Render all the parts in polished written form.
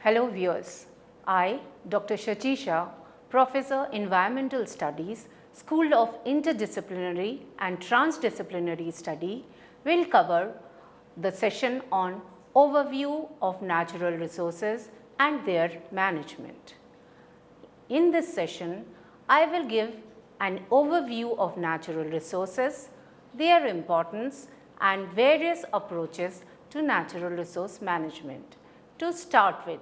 Hello viewers, I, Dr. Shachi Shah, Professor Environmental Studies, School of Interdisciplinary and Transdisciplinary Study, will cover the session on Overview of Natural Resources and their Management. In this session, I will give an overview of natural resources, their importance and various approaches to natural resource management. To start with,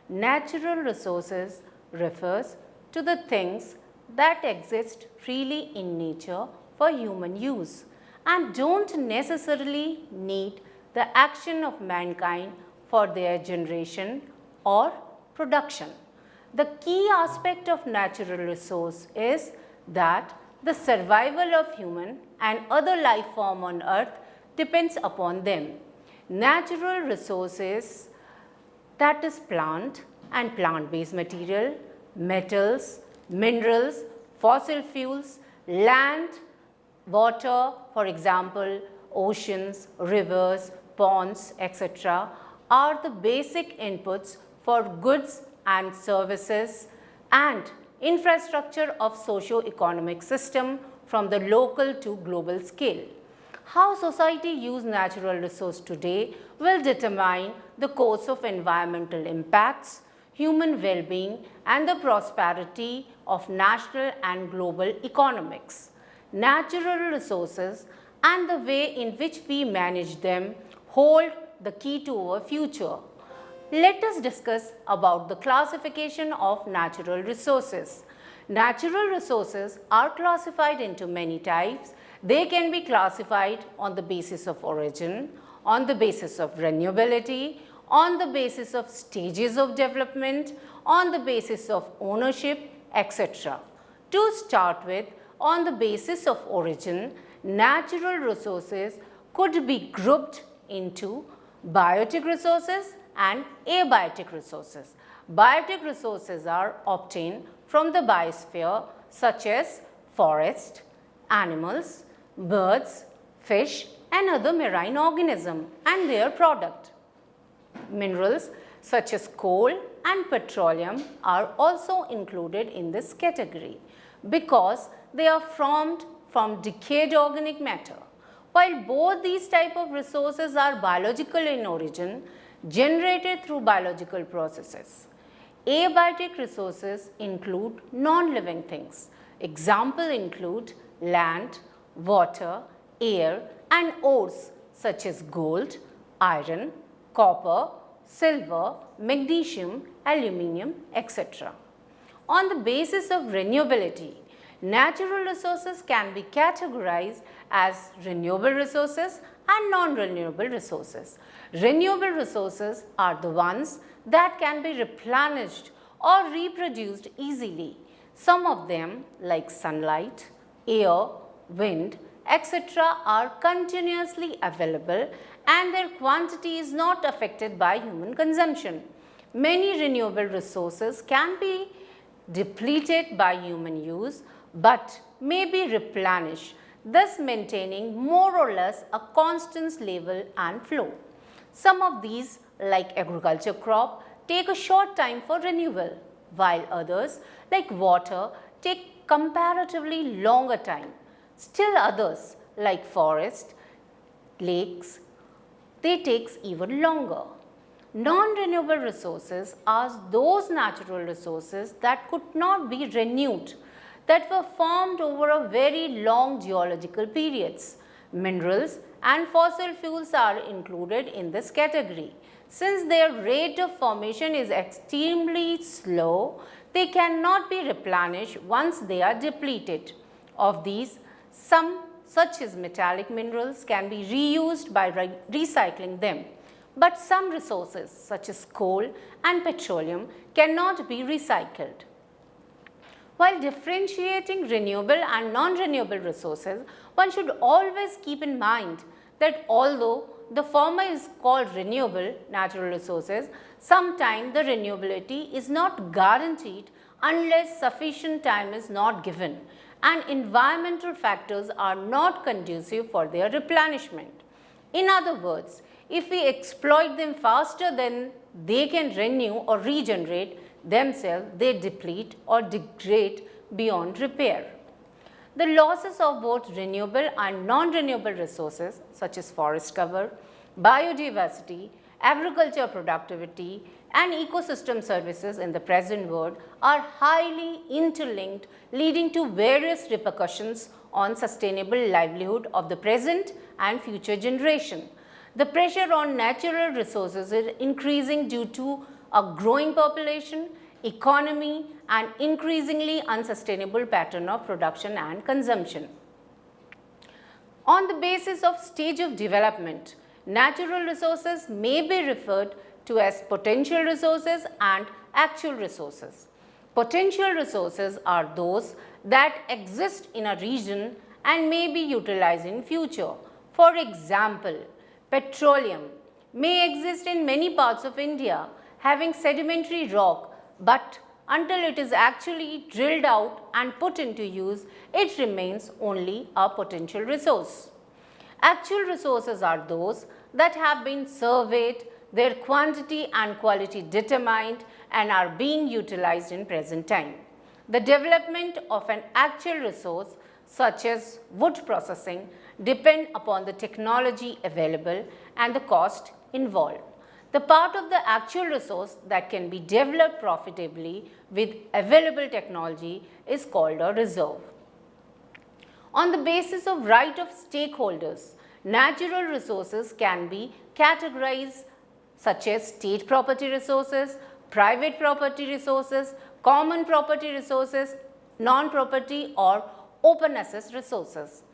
natural resources refers to the things that exist freely in nature for human use and don't necessarily need the action of mankind for their generation or production. The key aspect of natural resource is that the survival of human and other life form on earth depends upon them. Natural resources, that is plant and plant-based material, metals, minerals, fossil fuels, land, water, for example, oceans, rivers, ponds, etc., are the basic inputs for goods and services and infrastructure of socio-economic system from the local to global scale. How society uses natural resource today will determine the course of environmental impacts, human well-being and the prosperity of national and global economics. Natural resources and the way in which we manage them hold the key to our future. Let us discuss about the classification of natural resources. Natural resources are classified into many types. They can be classified on the basis of origin, on the basis of renewability, on the basis of stages of development, on the basis of ownership, etc. To start with, on the basis of origin, natural resources could be grouped into biotic resources and abiotic resources. Biotic resources are obtained from the biosphere such as forest, animals, birds, fish and other marine organisms and their product. Minerals such as coal and petroleum are also included in this category because they are formed from decayed organic matter. While both these type of resources are biological in origin, generated through biological processes. Abiotic resources include non-living things. Examples include land, water, air and ores such as gold, iron, copper, silver, magnesium, aluminium, etc. On the basis of renewability, natural resources can be categorized as renewable resources and non-renewable resources. Renewable resources are the ones that can be replenished or reproduced easily. Some of them like sunlight, air, wind, etc. are continuously available and their quantity is not affected by human consumption. Many renewable resources can be depleted by human use but may be replenished, thus maintaining more or less a constant level and flow. Some of these, like agriculture crop, take a short time for renewal, while others, like water, take comparatively longer time. Still others, like forest, lakes, they takes even longer. Non-renewable resources are those natural resources that could not be renewed, that were formed over a very long geological periods. Minerals and fossil fuels are included in this category. Since their rate of formation is extremely slow, they cannot be replenished once they are depleted. Of these, some such as metallic minerals can be reused by recycling them. But some resources such as coal and petroleum cannot be recycled. While differentiating renewable and non-renewable resources, one should always keep in mind that although the former is called renewable natural resources, sometimes the renewability is not guaranteed unless sufficient time is not given and environmental factors are not conducive for their replenishment. In other words, if we exploit them faster than they can renew or regenerate themselves, they deplete or degrade beyond repair. The losses of both renewable and non-renewable resources such as forest cover, biodiversity, agriculture productivity and ecosystem services in the present world are highly interlinked, leading to various repercussions on sustainable livelihood of the present and future generation. The pressure on natural resources is increasing due to a growing population, economy and increasingly unsustainable pattern of production and consumption. On the basis of stage of development, natural resources may be referred to as potential resources and actual resources. Potential resources are those that exist in a region and may be utilized in future. For example, petroleum may exist in many parts of India having sedimentary rock, but until it is actually drilled out and put into use, it remains only a potential resource. Actual resources are those that have been surveyed, their quantity and quality determined and are being utilized in present time. The development of an actual resource such as wood processing depend upon the technology available and the cost involved. The part of the actual resource that can be developed profitably with available technology is called a reserve. On the basis of right of stakeholders, natural resources can be categorized such as state property resources, private property resources, common property resources, non-property or open access resources.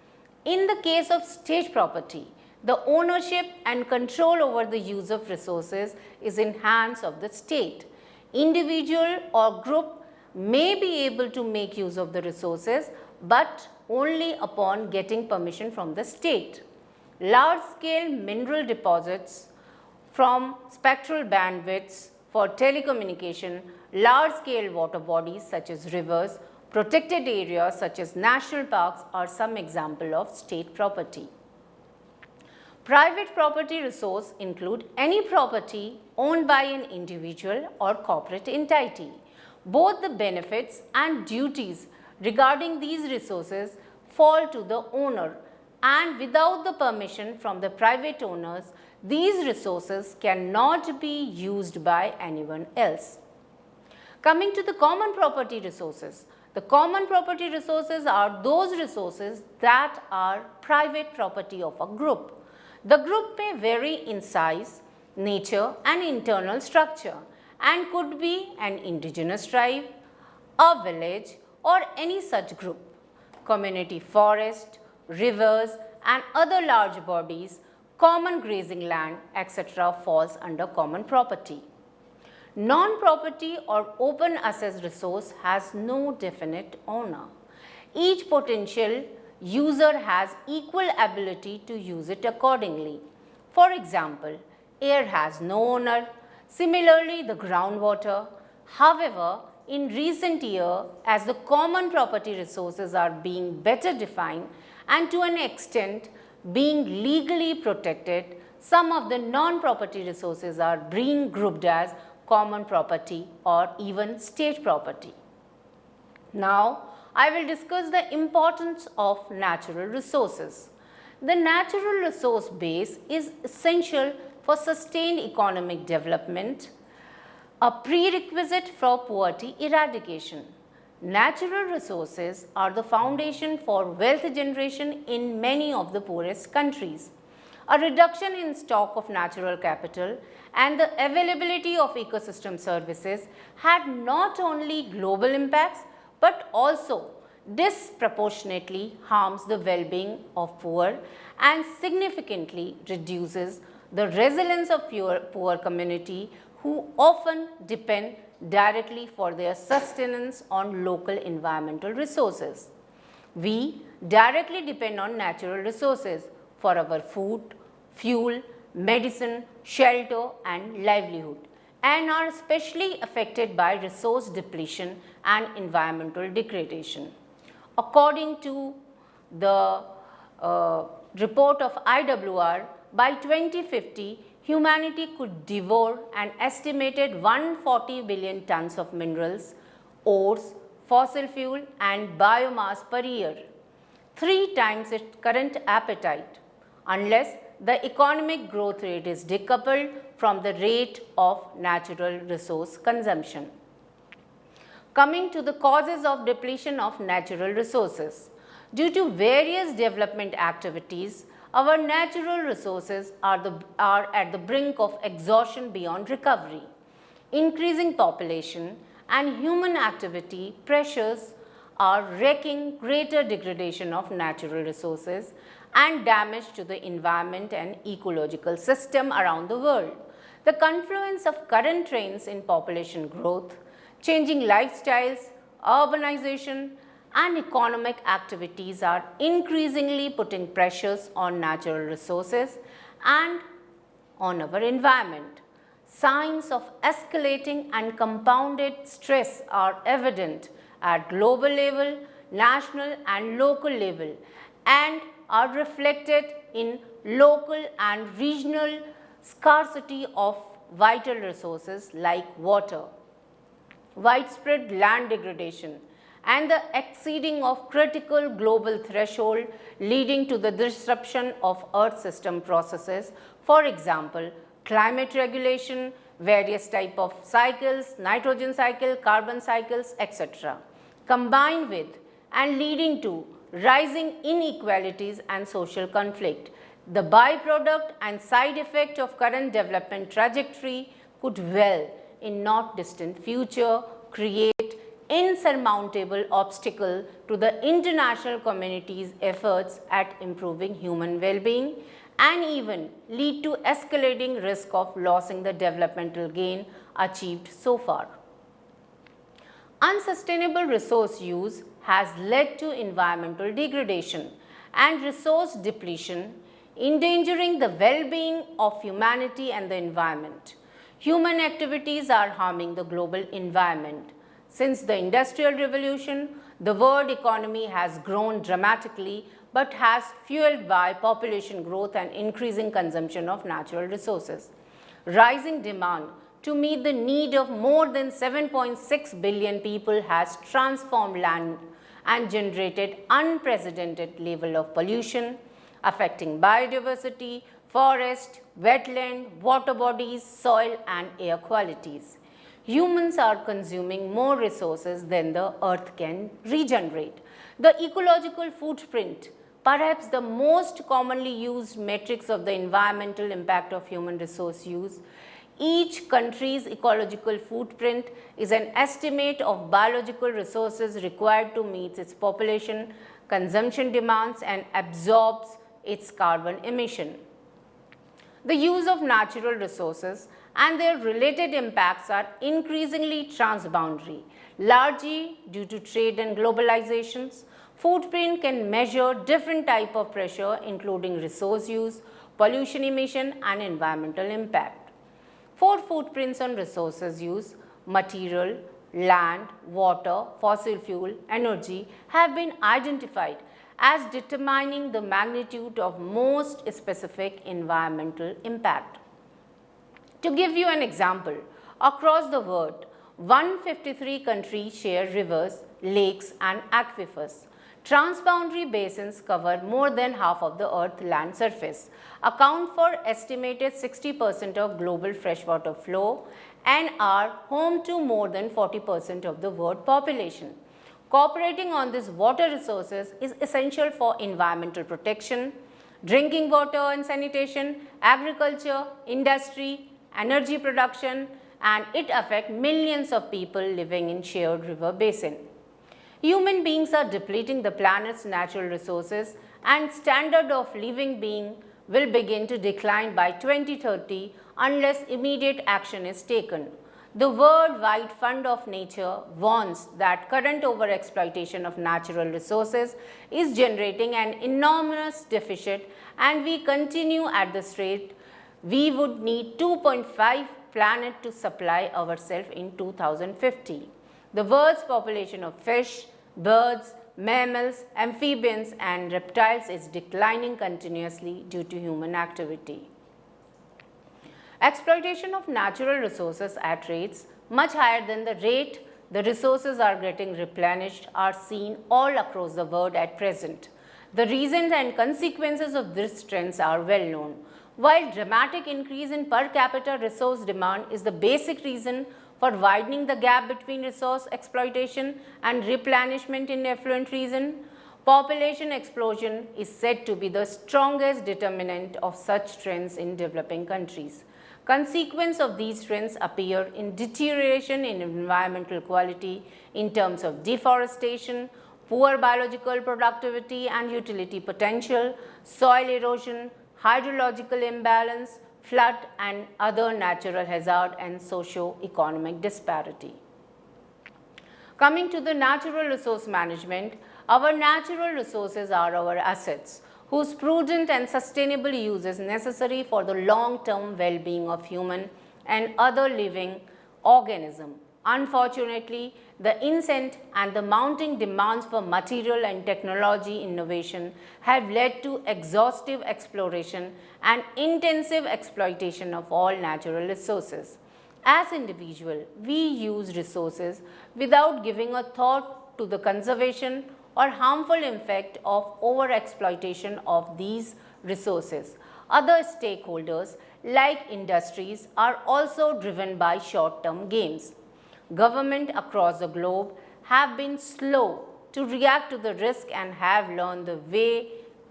In the case of state property, the ownership and control over the use of resources is in hands of the state. Individual or group may be able to make use of the resources, but only upon getting permission from the state. Large-scale mineral deposits from spectral bandwidths for telecommunication, large-scale water bodies such as rivers, protected areas such as national parks are some example of state property. Private property resource include any property owned by an individual or corporate entity. Both the benefits and duties regarding these resources fall to the owner, and without the permission from the private owners, these resources cannot be used by anyone else. Coming to the common property resources, the common property resources are those resources that are private property of a group. The group may vary in size, nature and internal structure and could be an indigenous tribe, a village or any such group. Community forest, rivers and other large bodies, common grazing land, etc. falls under common property. Non-property or open access resource has no definite owner. Each potential user has equal ability to use it accordingly. For example, air has no owner, similarly the groundwater. However, in recent years, as the common property resources are being better defined and to an extent being legally protected, some of the non-property resources are being grouped as common property or even state property. Now, I will discuss the importance of natural resources. The natural resource base is essential for sustained economic development, a prerequisite for poverty eradication. Natural resources are the foundation for wealth generation in many of the poorest countries. A reduction in stock of natural capital and the availability of ecosystem services had not only global impacts but also disproportionately harms the well-being of poor and significantly reduces the resilience of poor community who often depend directly for their sustenance on local environmental resources. We directly depend on natural resources for our food, fuel, medicine, shelter and livelihood, and are especially affected by resource depletion and environmental degradation. According to the report of IWR, by 2050, humanity could devour an estimated 140 billion tons of minerals, ores, fossil fuel and biomass per year, 3 times its current appetite, unless the economic growth rate is decoupled from the rate of natural resource consumption. Coming to the causes of depletion of natural resources. Due to various development activities, our natural resources are at the brink of exhaustion beyond recovery. Increasing population and human activity pressures are wreaking greater degradation of natural resources and damage to the environment and ecological system around the world. The confluence of current trends in population growth, changing lifestyles, urbanization, and economic activities are increasingly putting pressures on natural resources and on our environment. Signs of escalating and compounded stress are evident at global level, national and local level, and are reflected in local and regional scarcity of vital resources like water, widespread land degradation, and the exceeding of critical global threshold leading to the disruption of earth system processes, for example, climate regulation, various type of cycles, nitrogen cycle, carbon cycles, etc., combined with and leading to rising inequalities and social conflict. The byproduct and side effect of current development trajectory could well, in not distant future, create insurmountable obstacle to the international community's efforts at improving human well-being and even lead to escalating risk of losing the developmental gain achieved so far. Unsustainable resource use has led to environmental degradation and resource depletion, endangering the well-being of humanity and the environment. Human activities are harming the global environment. Since the Industrial Revolution, the world economy has grown dramatically but has fueled by population growth and increasing consumption of natural resources. Rising demand to meet the need of more than 7.6 billion people has transformed land and generated unprecedented level of pollution, affecting biodiversity, forest, wetland, water bodies, soil and air qualities. Humans are consuming more resources than the earth can regenerate. The ecological footprint, perhaps the most commonly used metrics of the environmental impact of human resource use. Each country's ecological footprint is an estimate of biological resources required to meet its population, consumption demands and absorbs its carbon emission. The use of natural resources and their related impacts are increasingly transboundary, largely due to trade and globalizations. Footprint can measure different types of pressure including resource use, pollution emission and environmental impact. 4 footprints on resources use, material, land, water, fossil fuel, energy have been identified as determining the magnitude of most specific environmental impact. To give you an example, across the world, 153 countries share rivers, lakes and aquifers. Transboundary basins cover more than half of the Earth's land surface, account for estimated 60% of global freshwater flow and are home to more than 40% of the world population. Cooperating on these water resources is essential for environmental protection, drinking water and sanitation, agriculture, industry, energy production, and it affects millions of people living in shared river basin. Human beings are depleting the planet's natural resources and standard of living being will begin to decline by 2030 unless immediate action is taken. The Worldwide Fund of Nature warns that current overexploitation of natural resources is generating an enormous deficit and we continue at this rate, we would need 2.5 planet to supply ourselves in 2050. The world's population of fish, birds, mammals, amphibians and reptiles is declining continuously due to human activity. Exploitation of natural resources at rates much higher than the rate the resources are getting replenished are seen all across the world at present. The reasons and consequences of these trends are well known. While dramatic increase in per capita resource demand is the basic reason for widening the gap between resource exploitation and replenishment in affluent region, population explosion is said to be the strongest determinant of such trends in developing countries. Consequences of these trends appear in deterioration in environmental quality in terms of deforestation, poor biological productivity and utility potential, soil erosion, hydrological imbalance, flood and other natural hazard and socio-economic disparity. Coming to the natural resource management, our natural resources are our assets, whose prudent and sustainable use is necessary for the long-term well-being of human and other living organisms. Unfortunately, the incent and the mounting demands for material and technology innovation have led to exhaustive exploration and intensive exploitation of all natural resources. As individuals, we use resources without giving a thought to the conservation or harmful effect of overexploitation of these resources. Other stakeholders like industries are also driven by short-term gains. Governments across the globe have been slow to react to the risk and have learned the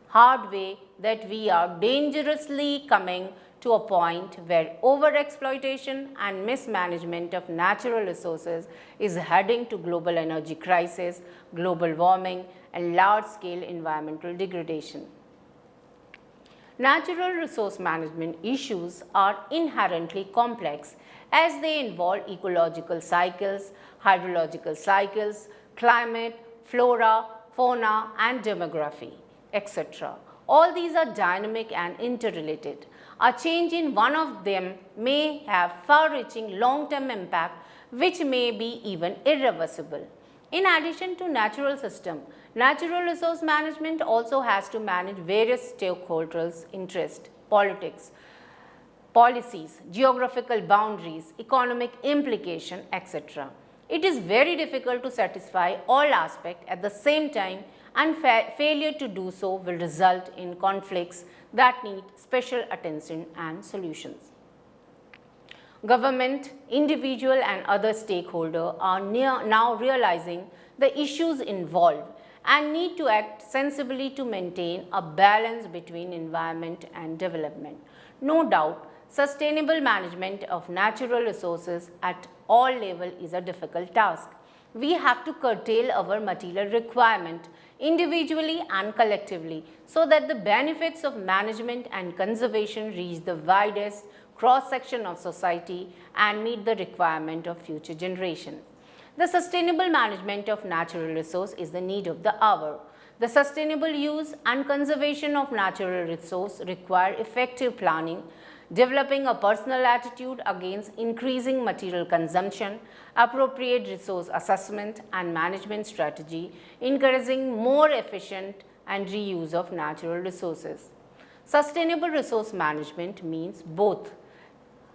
hard way that we are dangerously coming to a point where overexploitation and mismanagement of natural resources is heading to global energy crisis, global warming and large-scale environmental degradation. Natural resource management issues are inherently complex as they involve ecological cycles, hydrological cycles, climate, flora, fauna and demography, etc. All these are dynamic and interrelated. A change in one of them may have far-reaching long-term impact which may be even irreversible. In addition to natural system, natural resource management also has to manage various stakeholders' interests, politics, policies, geographical boundaries, economic implication, etc. It is very difficult to satisfy all aspects at the same time and failure to do so will result in conflicts that need special attention and solutions. Government, individual and other stakeholders are now realizing the issues involved and need to act sensibly to maintain a balance between environment and development. No doubt, sustainable management of natural resources at all levels is a difficult task. We have to curtail our material requirement individually and collectively so that the benefits of management and conservation reach the widest cross-section of society and meet the requirement of future generations. The sustainable management of natural resource is the need of the hour. The sustainable use and conservation of natural resource require effective planning, developing a personal attitude against increasing material consumption, appropriate resource assessment and management strategy, encouraging more efficient and reuse of natural resources. Sustainable resource management means both.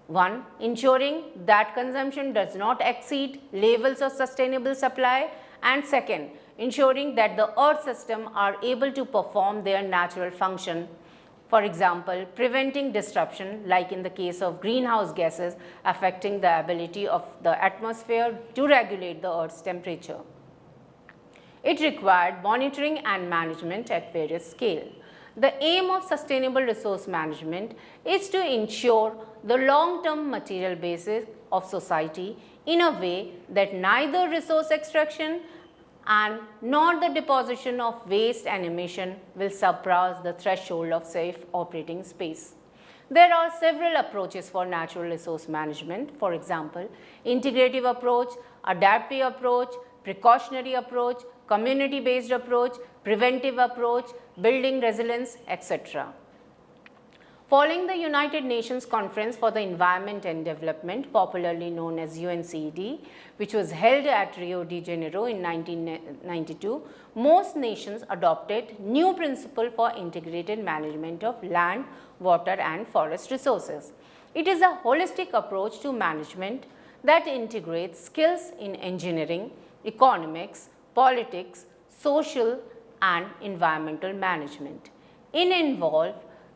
1. Ensuring that consumption does not exceed levels of sustainable supply, and 2. Ensuring that the earth system are able to perform their natural function. For example, preventing disruption like in the case of greenhouse gases affecting the ability of the atmosphere to regulate the earth's temperature. It required monitoring and management at various scales. The aim of sustainable resource management is to ensure the long-term material basis of society in a way that neither resource extraction and nor the deposition of waste and emission will surpass the threshold of safe operating space. There are several approaches for natural resource management, for example, integrative approach, adaptive approach, precautionary approach, community-based approach, preventive approach, building resilience, etc. Following the United Nations Conference for the Environment and Development, popularly known as UNCED, which was held at Rio de Janeiro in 1992, most nations adopted new principle for integrated management of land, water and forest resources. It is a holistic approach to management that integrates skills in engineering, economics, politics, social and environmental management. It involves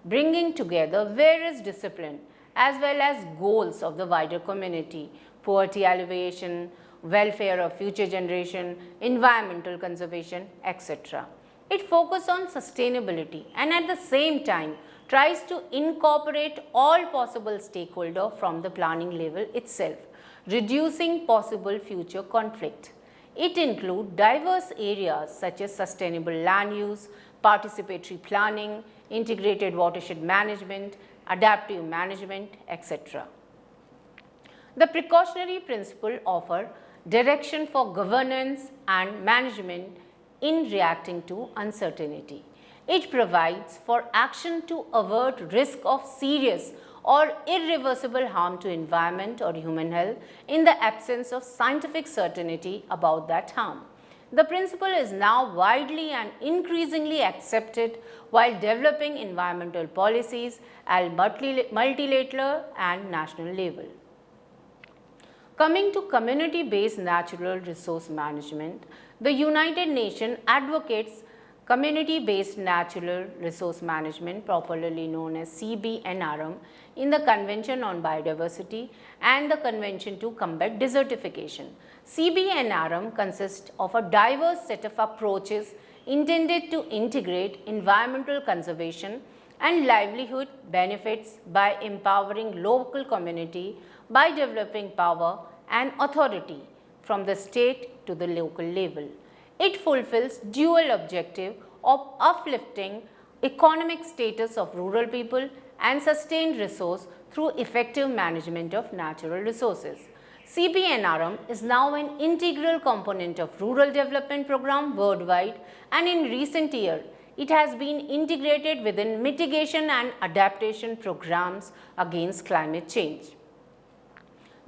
bringing together various disciplines as well as goals of the wider community, poverty alleviation, welfare of future generation, environmental conservation, etc. It focuses on sustainability and at the same time tries to incorporate all possible stakeholders from the planning level itself, reducing possible future conflict. It includes diverse areas such as sustainable land use, participatory planning, integrated watershed management, adaptive management, etc. The precautionary principle offers direction for governance and management in reacting to uncertainty. It provides for action to avert risk of serious or irreversible harm to environment or human health in the absence of scientific certainty about that harm. The principle is now widely and increasingly accepted while developing environmental policies at multilateral and national level. Coming to community-based natural resource management, the United Nations advocates community-based natural resource management, popularly known as CBNRM, in the Convention on Biodiversity and the Convention to Combat Desertification. CBNRM consists of a diverse set of approaches intended to integrate environmental conservation and livelihood benefits by empowering local community by developing power and authority from the state to the local level. It fulfills dual objective of uplifting economic status of rural people and sustained resource through effective management of natural resources. CBNRM is now an integral component of rural development program worldwide, and in recent years, it has been integrated within mitigation and adaptation programs against climate change.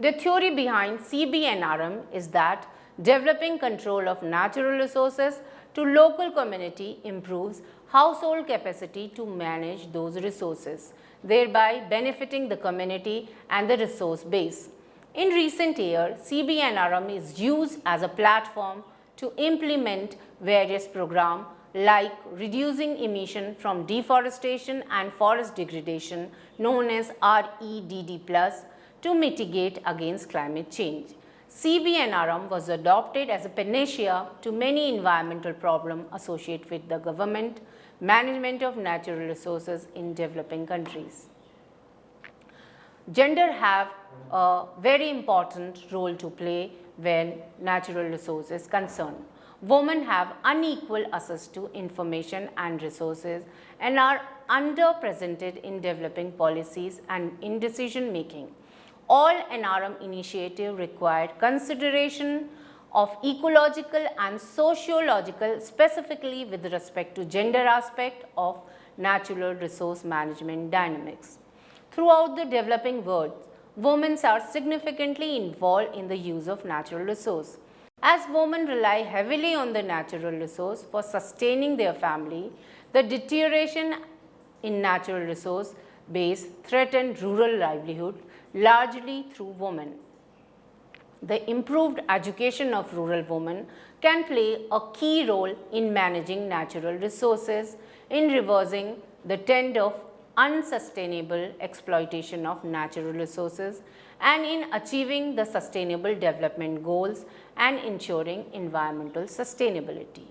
The theory behind CBNRM is that developing control of natural resources to local community improves household capacity to manage those resources, thereby benefiting the community and the resource base. In recent years, CBNRM is used as a platform to implement various programs like reducing emission from deforestation and forest degradation, known as REDD+, to mitigate against climate change. CBNRM was adopted as a panacea to many environmental problems associated with the government management of natural resources in developing countries. Gender have a very important role to play when natural resources is concerned. Women have unequal access to information and resources and are underrepresented in developing policies and in decision making. All NRM initiatives require consideration of ecological and sociological, specifically with respect to gender aspect of natural resource management dynamics. Throughout the developing world, women are significantly involved in the use of natural resource. As women rely heavily on the natural resource for sustaining their family, the deterioration in natural resource base threatens rural livelihood largely through women. The improved education of rural women can play a key role in managing natural resources, in reversing the trend of unsustainable exploitation of natural resources, and in achieving the sustainable development goals and ensuring environmental sustainability.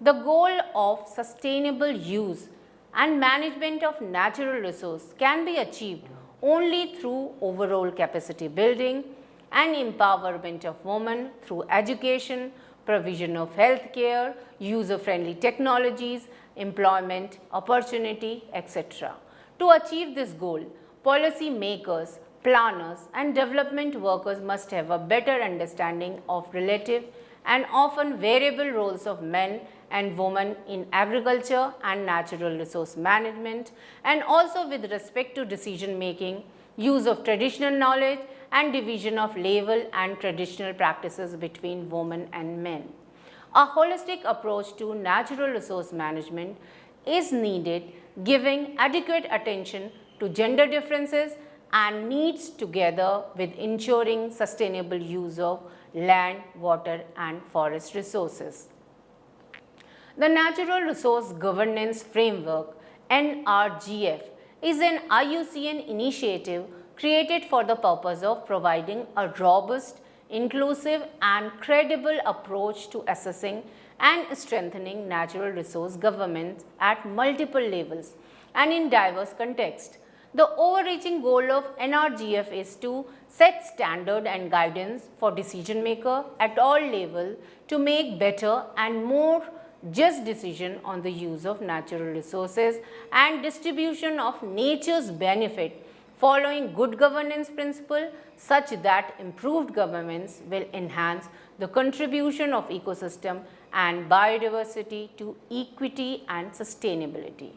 The goal of sustainable use and management of natural resources can be achieved only through overall capacity building and empowerment of women through education, provision of health care, user-friendly technologies, employment, opportunity, etc. To achieve this goal, policy makers, planners and development workers must have a better understanding of relative and often variable roles of men and women in agriculture and natural resource management, and also with respect to decision making, use of traditional knowledge and division of labor and traditional practices between women and men. A holistic approach to natural resource management is needed, giving adequate attention to gender differences and needs together with ensuring sustainable use of land, water and forest resources. The Natural Resource Governance Framework (NRGF) is an IUCN initiative created for the purpose of providing a robust, inclusive and credible approach to assessing and strengthening natural resource governance at multiple levels and in diverse contexts. The overreaching goal of NRGF is to set standard and guidance for decision maker at all levels to make better and more just decision on the use of natural resources and distribution of nature's benefit following good governance principle such that improved governance will enhance the contribution of ecosystem and biodiversity to equity and sustainability.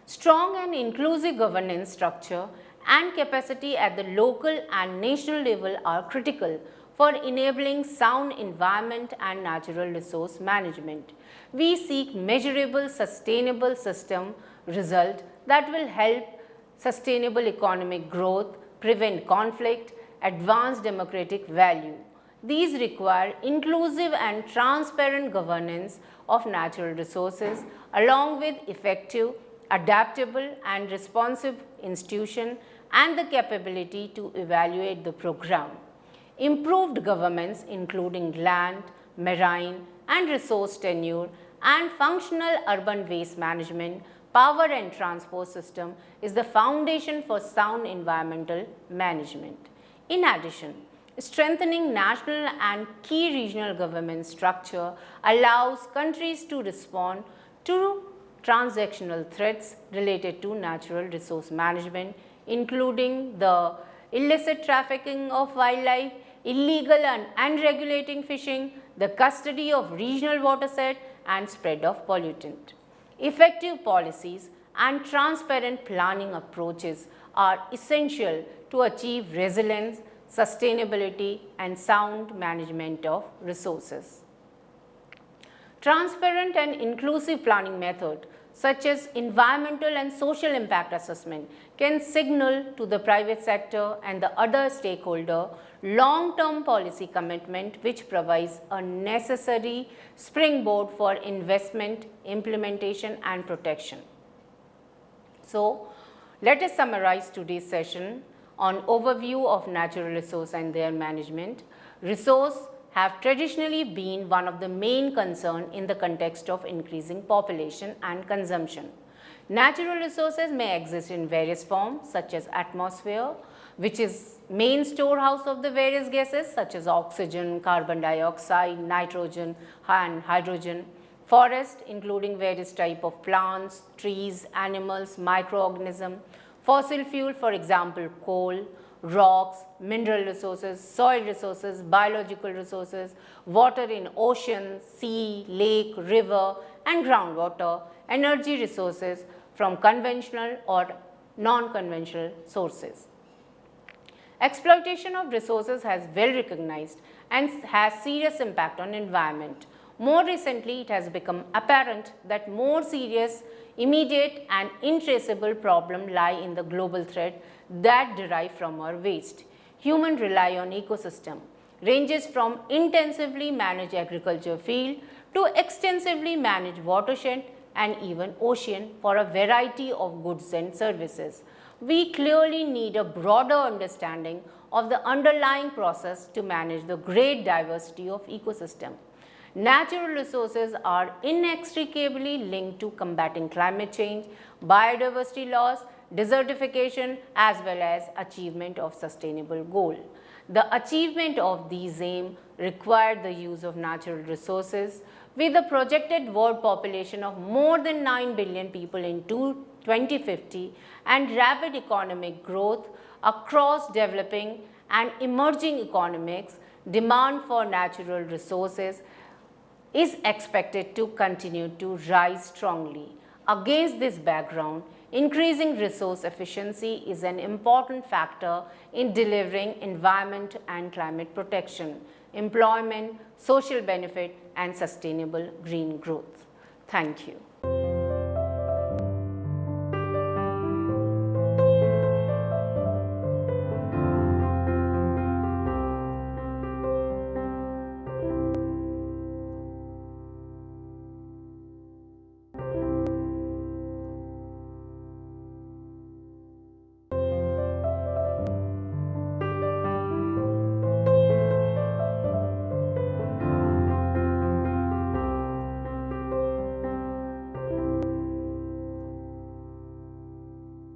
Strong and inclusive governance structure and capacity at the local and national level are critical for enabling sound environment and natural resource management. We seek measurable, sustainable system result that will help sustainable economic growth, prevent conflict, advance democratic value. These require inclusive and transparent governance of natural resources along with effective, adaptable and responsive institution and the capability to evaluate the program. Improved governance including land, marine and resource tenure and functional urban waste management, power and transport system is the foundation for sound environmental management. In addition, strengthening national and key regional government structure allows countries to respond to transactional threats related to natural resource management, including the illicit trafficking of wildlife, illegal and unregulated fishing, the custody of regional watershed and spread of pollutant. Effective policies and transparent planning approaches are essential to achieve resilience, sustainability and sound management of resources. Transparent and inclusive planning method such as environmental and social impact assessment can signal to the private sector and the other stakeholder long-term policy commitment which provides a necessary springboard for investment, implementation and protection. So, let us summarize today's session on overview of natural resource and their management. Resource have traditionally been one of the main concerns in the context of increasing population and consumption. Natural resources may exist in various forms such as atmosphere, which is main storehouse of the various gases such as oxygen, carbon dioxide, nitrogen and hydrogen. Forest including various types of plants, trees, animals, microorganisms. Fossil fuel for example coal, rocks, mineral resources, soil resources, biological resources, water in ocean, sea, lake, river and groundwater, energy resources from conventional or non-conventional sources. Exploitation of resources has well recognized and has serious impact on environment. More recently, it has become apparent that more serious, immediate and intraceable problems lie in the global threat that derive from our waste. Humans rely on ecosystem, ranges from intensively managed agriculture field to extensively managed watershed and even ocean for a variety of goods and services. We clearly need a broader understanding of the underlying process to manage the great diversity of ecosystem. Natural resources are inextricably linked to combating climate change, biodiversity loss, desertification as well as achievement of sustainable goal. The achievement of these aims require the use of natural resources. With a projected world population of more than 9 billion people in 2050 and rapid economic growth across developing and emerging economies, demand for natural resources is expected to continue to rise strongly. Against this background, increasing resource efficiency is an important factor in delivering environment and climate protection, employment, social benefit, and sustainable green growth. Thank you.